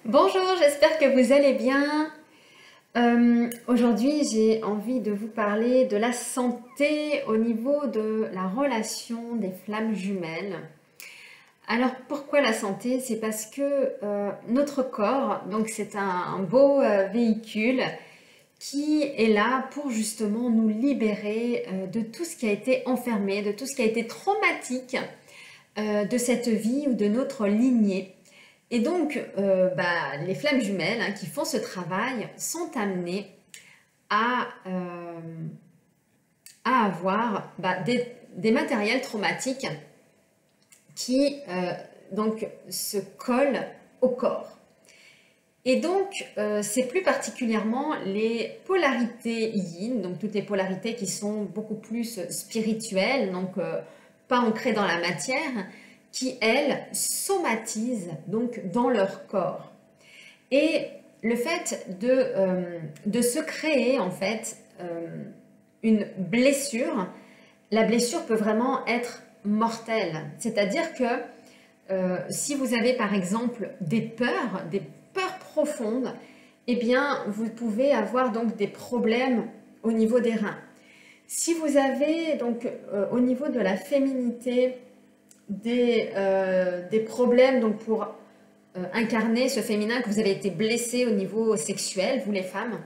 Bonjour, j'espère que vous allez bien. Aujourd'hui, j'ai envie de vous parler de la santé au niveau de la relation des flammes jumelles. Alors, pourquoi la santé? C'est parce que notre corps, donc c'est un beau véhicule qui est là pour justement nous libérer de tout ce qui a été enfermé, de tout ce qui a été traumatique de cette vie ou de notre lignée. Et donc, les flammes jumelles qui font ce travail sont amenées à, avoir des matériels traumatiques qui donc se collent au corps. Et donc, c'est plus particulièrement les polarités yin, donc toutes les polarités qui sont beaucoup plus spirituelles, donc pas ancrées dans la matière, qui, elles, somatisent donc dans leur corps. Et le fait de se créer, en fait, une blessure, la blessure peut vraiment être mortelle. C'est-à-dire que si vous avez, par exemple, des peurs profondes, eh bien, vous pouvez avoir donc des problèmes au niveau des reins. Si vous avez donc au niveau de la féminité, des problèmes donc pour incarner ce féminin, que vous avez été blessé au niveau sexuel, vous les femmes,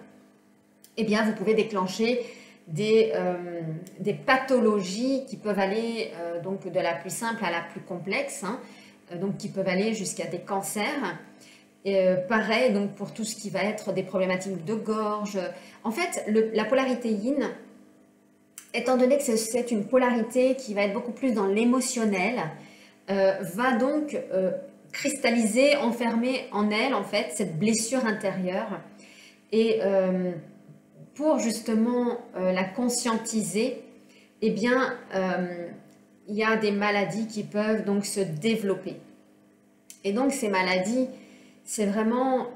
eh bien vous pouvez déclencher des pathologies qui peuvent aller donc de la plus simple à la plus complexe, donc qui peuvent aller jusqu'à des cancers. Et pareil donc pour tout ce qui va être des problématiques de gorge. En fait, la polarité yin, étant donné que c'est une polarité qui va être beaucoup plus dans l'émotionnel, va donc cristalliser, enfermer en elle, en fait, cette blessure intérieure. Et pour justement la conscientiser, eh bien, il y a des maladies qui peuvent donc se développer. Et donc, ces maladies, c'est vraiment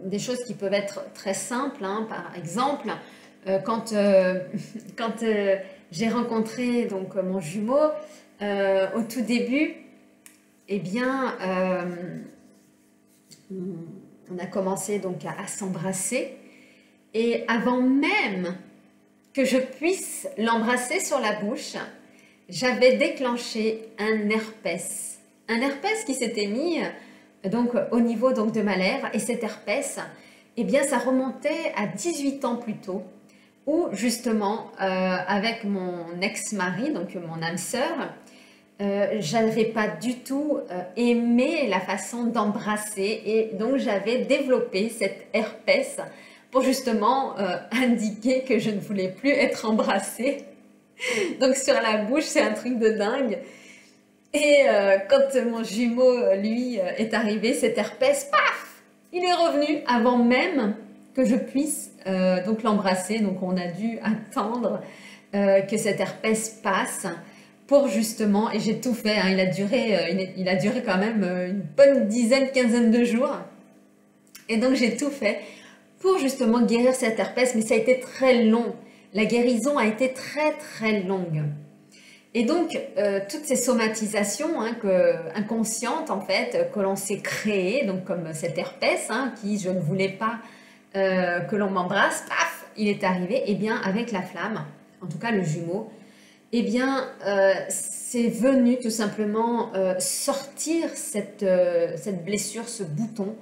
des choses qui peuvent être très simples. Par exemple, quand j'ai rencontré donc mon jumeau au tout début, eh bien on a commencé donc à s'embrasser, et avant même que je puisse l'embrasser sur la bouche, j'avais déclenché un herpès qui s'était mis donc au niveau donc de ma lèvre. Et cet herpès, eh bien ça remontait à 18 ans plus tôt, où justement avec mon ex-mari, donc mon âme sœur, je n'avais pas du tout aimé la façon d'embrasser, et donc j'avais développé cette herpès pour justement indiquer que je ne voulais plus être embrassée. Donc sur la bouche, c'est un truc de dingue. Et quand mon jumeau, lui, est arrivé, cet herpès, paf, il est revenu avant même que je puisse donc l'embrasser. Donc on a dû attendre que cet herpès passe pour justement, et j'ai tout fait, il a duré quand même une bonne quinzaine de jours. Et donc j'ai tout fait pour justement guérir cet herpès, mais ça a été très long. La guérison a été très très longue. Et donc, toutes ces somatisations inconscientes, en fait, que l'on s'est créées, donc comme cet herpès, qui je ne voulais pas que l'on m'embrasse, paf, il est arrivé, et bien avec la flamme, en tout cas le jumeau, et bien c'est venu tout simplement sortir cette blessure, ce bouton,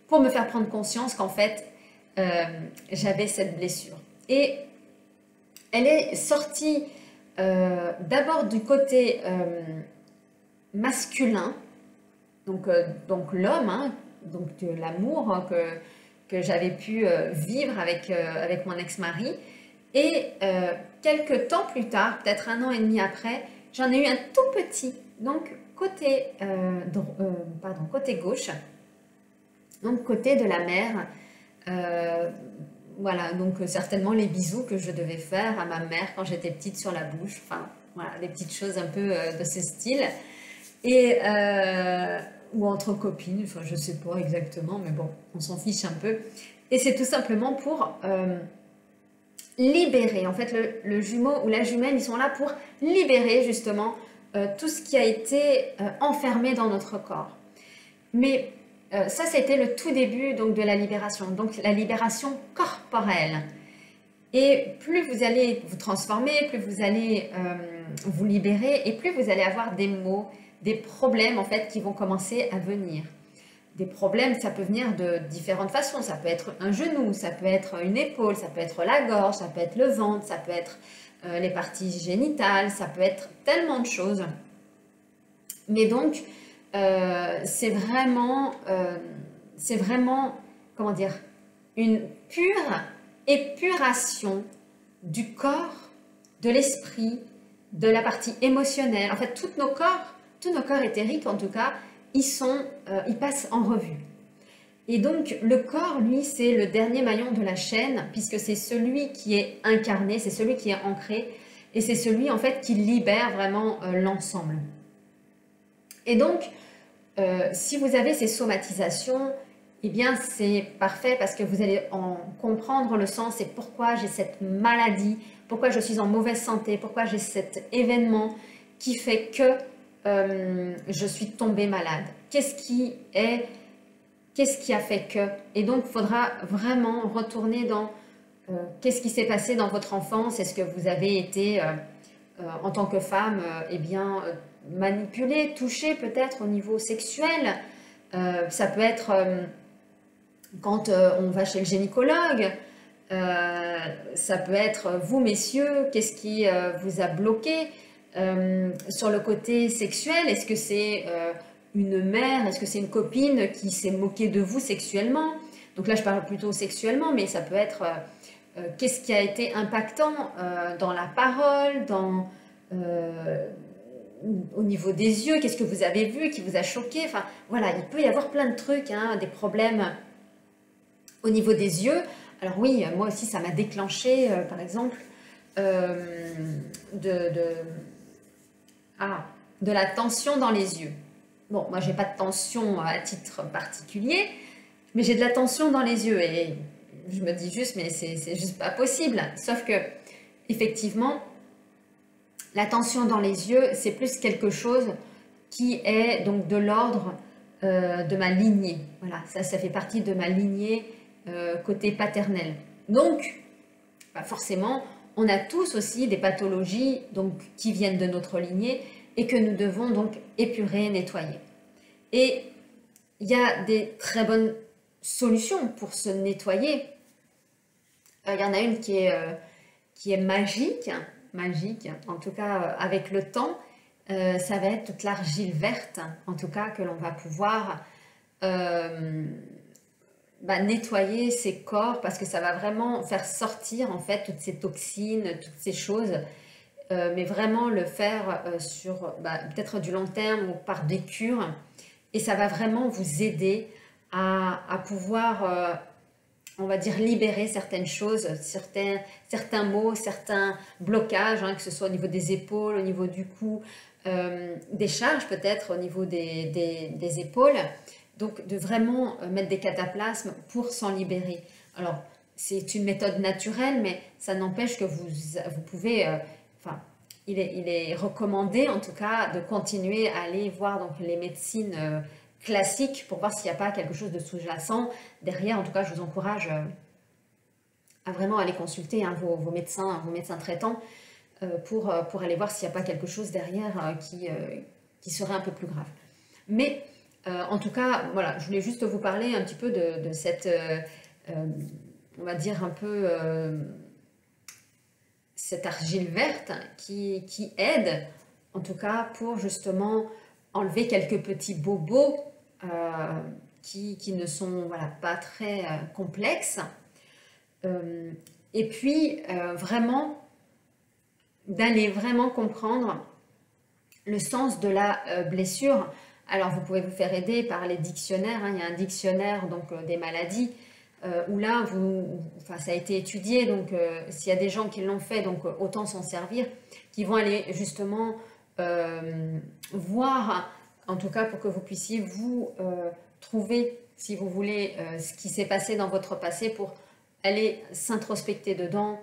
pour me faire prendre conscience qu'en fait, j'avais cette blessure. Et elle est sortie d'abord du côté masculin, donc l'homme, donc de l'amour que j'avais pu vivre avec mon ex-mari. Et quelques temps plus tard, peut-être 1 an et demi après, j'en ai eu un tout petit, donc côté gauche, donc côté de la mère. Voilà, donc certainement les bisous que je devais faire à ma mère quand j'étais petite sur la bouche, enfin voilà, des petites choses un peu de ce style, et ou entre copines, enfin je sais pas exactement, mais bon, on s'en fiche un peu. Et c'est tout simplement pour libérer, en fait le jumeau ou la jumelle, ils sont là pour libérer justement tout ce qui a été enfermé dans notre corps. Mais ça, c'était le tout début donc, de la libération, donc la libération corporelle. Et plus vous allez vous transformer, plus vous allez vous libérer, et plus vous allez avoir des maux, des problèmes en fait qui vont commencer à venir. Des problèmes, ça peut venir de différentes façons. Ça peut être un genou, ça peut être une épaule, ça peut être la gorge, ça peut être le ventre, ça peut être les parties génitales, ça peut être tellement de choses. Mais donc, c'est vraiment, comment dire, une pure épuration du corps, de l'esprit, de la partie émotionnelle. En fait, tous nos corps éthériques, en tout cas, ils passent en revue. Et donc, le corps, lui, c'est le dernier maillon de la chaîne, puisque c'est celui qui est incarné, c'est celui qui est ancré, et c'est celui, en fait, qui libère vraiment l'ensemble. Et donc, si vous avez ces somatisations, eh bien, c'est parfait parce que vous allez en comprendre le sens et pourquoi j'ai cette maladie, pourquoi je suis en mauvaise santé, pourquoi j'ai cet événement qui fait que je suis tombée malade. Qu'est-ce qui a fait que? Et donc, il faudra vraiment retourner dans qu'est-ce qui s'est passé dans votre enfance. Est-ce que vous avez été, en tant que femme, manipulée, touchée peut-être au niveau sexuel? Ça peut être quand on va chez le gynécologue. Ça peut être vous, messieurs, qu'est-ce qui vous a bloqué sur le côté sexuel? Est-ce que c'est une mère, est-ce que c'est une copine qui s'est moquée de vous sexuellement? Donc là, je parle plutôt sexuellement, mais ça peut être qu'est-ce qui a été impactant dans la parole, au niveau des yeux, qu'est-ce que vous avez vu qui vous a choqué? Enfin, voilà, il peut y avoir plein de trucs, hein, des problèmes au niveau des yeux. Alors oui, moi aussi, ça m'a déclenché, par exemple, de la tension dans les yeux. Bon, moi, j'ai pas de tension à titre particulier, mais j'ai de la tension dans les yeux. Et je me dis juste, mais c'est juste pas possible. Sauf que, effectivement, la tension dans les yeux, c'est plus quelque chose qui est donc de l'ordre de ma lignée. Voilà, ça fait partie de ma lignée côté paternel. Donc, bah forcément, on a tous aussi des pathologies donc, qui viennent de notre lignée et que nous devons donc épurer, nettoyer. Et il y a des très bonnes solutions pour se nettoyer. Il y en a une qui est magique, en tout cas avec le temps, ça va être toute l'argile verte, en tout cas que l'on va pouvoir nettoyer ses corps parce que ça va vraiment faire sortir en fait toutes ces toxines, toutes ces choses, mais vraiment le faire sur peut-être du long terme ou par des cures, et ça va vraiment vous aider à pouvoir on va dire libérer certaines choses, certains maux, certains blocages, hein, que ce soit au niveau des épaules, au niveau du cou, des charges peut-être au niveau des épaules. Donc de vraiment mettre des cataplasmes pour s'en libérer. Alors c'est une méthode naturelle, mais ça n'empêche que vous pouvez, il est recommandé en tout cas de continuer à aller voir donc, les médecines classique pour voir s'il n'y a pas quelque chose de sous-jacent derrière. En tout cas, je vous encourage à vraiment aller consulter hein, vos médecins traitants pour aller voir s'il n'y a pas quelque chose derrière qui serait un peu plus grave. Mais en tout cas, voilà, je voulais juste vous parler un petit peu de cette, on va dire un peu, cette argile verte qui aide, en tout cas, pour justement enlever quelques petits bobos qui ne sont voilà, pas très complexes. Et puis, vraiment, d'aller vraiment comprendre le sens de la blessure. Alors, vous pouvez vous faire aider par les dictionnaires. Hein. Il y a un dictionnaire donc, des maladies où là, ça a été étudié. Donc, s'il y a des gens qui l'ont fait, donc autant s'en servir, qui vont aller justement voir, en tout cas pour que vous puissiez vous trouver, si vous voulez, ce qui s'est passé dans votre passé pour aller s'introspecter dedans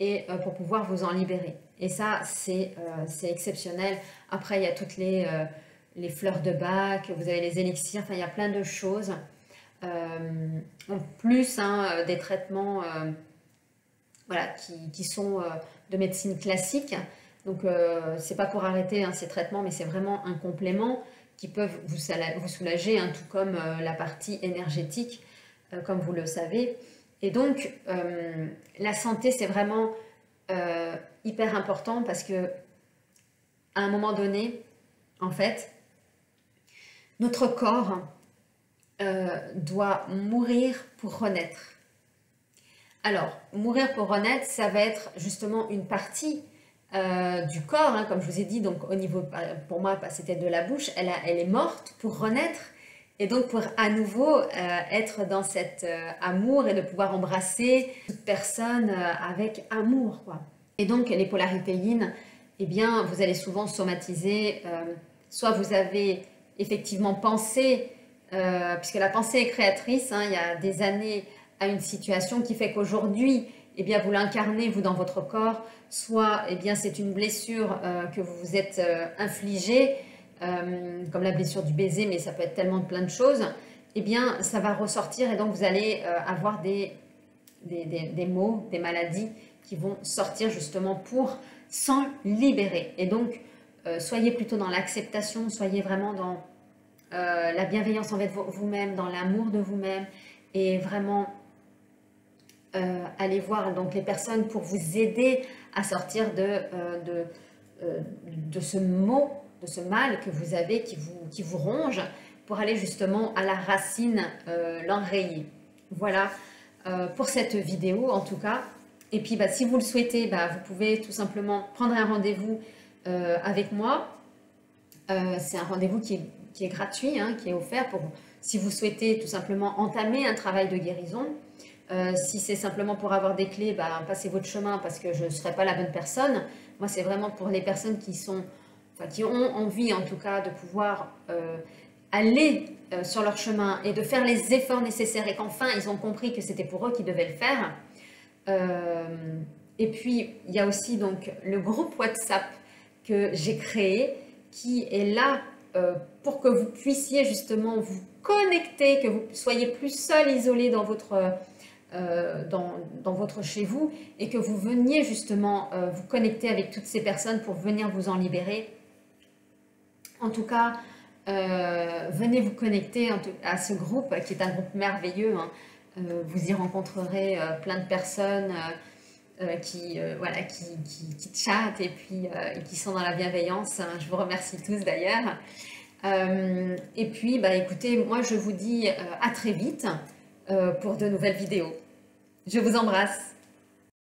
et pour pouvoir vous en libérer. Et ça, c'est exceptionnel. Après, il y a toutes les fleurs de Bach, vous avez les élixirs, enfin il y a plein de choses. En plus des traitements voilà, qui sont de médecine classique. Donc c'est pas pour arrêter ces traitements, mais c'est vraiment un complément qui peuvent vous soulager, tout comme la partie énergétique, comme vous le savez. Et donc la santé, c'est vraiment hyper important parce que à un moment donné, en fait, notre corps doit mourir pour renaître. Alors, mourir pour renaître, ça va être justement une partie du corps, comme je vous ai dit, donc au niveau, pour moi, c'était de la bouche, elle est morte pour renaître, et donc pour à nouveau être dans cet amour et de pouvoir embrasser toute personne avec amour, quoi. Et donc les polarités yin, eh bien, vous allez souvent somatiser, soit vous avez effectivement pensé, puisque la pensée est créatrice, il y a des années, à une situation qui fait qu'aujourd'hui, eh bien, vous l'incarnez, vous, dans votre corps, soit eh bien, c'est une blessure que vous vous êtes infligée, comme la blessure du baiser, mais ça peut être tellement plein de choses, eh bien, ça va ressortir et donc vous allez avoir des maux, des maladies qui vont sortir justement pour s'en libérer. Et donc, soyez plutôt dans l'acceptation, soyez vraiment dans la bienveillance envers vous-même, dans l'amour de vous-même, et vraiment allez voir donc les personnes pour vous aider à sortir de ce mot, de ce mal que vous avez qui vous ronge, pour aller justement à la racine, l'enrayer. Voilà pour cette vidéo en tout cas. Et puis si vous le souhaitez, vous pouvez tout simplement prendre un rendez-vous avec moi. C'est un rendez-vous qui est gratuit, qui est offert pour si vous souhaitez tout simplement entamer un travail de guérison. Si c'est simplement pour avoir des clés, passez votre chemin parce que je ne serai pas la bonne personne. Moi, c'est vraiment pour les personnes qui ont envie en tout cas de pouvoir aller sur leur chemin et de faire les efforts nécessaires et qu'enfin ils ont compris que c'était pour eux qu'ils devaient le faire. Et puis, il y a aussi donc le groupe WhatsApp que j'ai créé qui est là pour que vous puissiez justement vous connecter, que vous soyez plus seul, isolé dans votre chez vous et que vous veniez justement vous connecter avec toutes ces personnes pour venir vous en libérer. En tout cas, venez vous connecter à ce groupe qui est un groupe merveilleux. Vous y rencontrerez plein de personnes qui chattent et puis qui sont dans la bienveillance. Je vous remercie tous d'ailleurs. Et puis, écoutez, moi je vous dis à très vite pour de nouvelles vidéos. Je vous embrasse.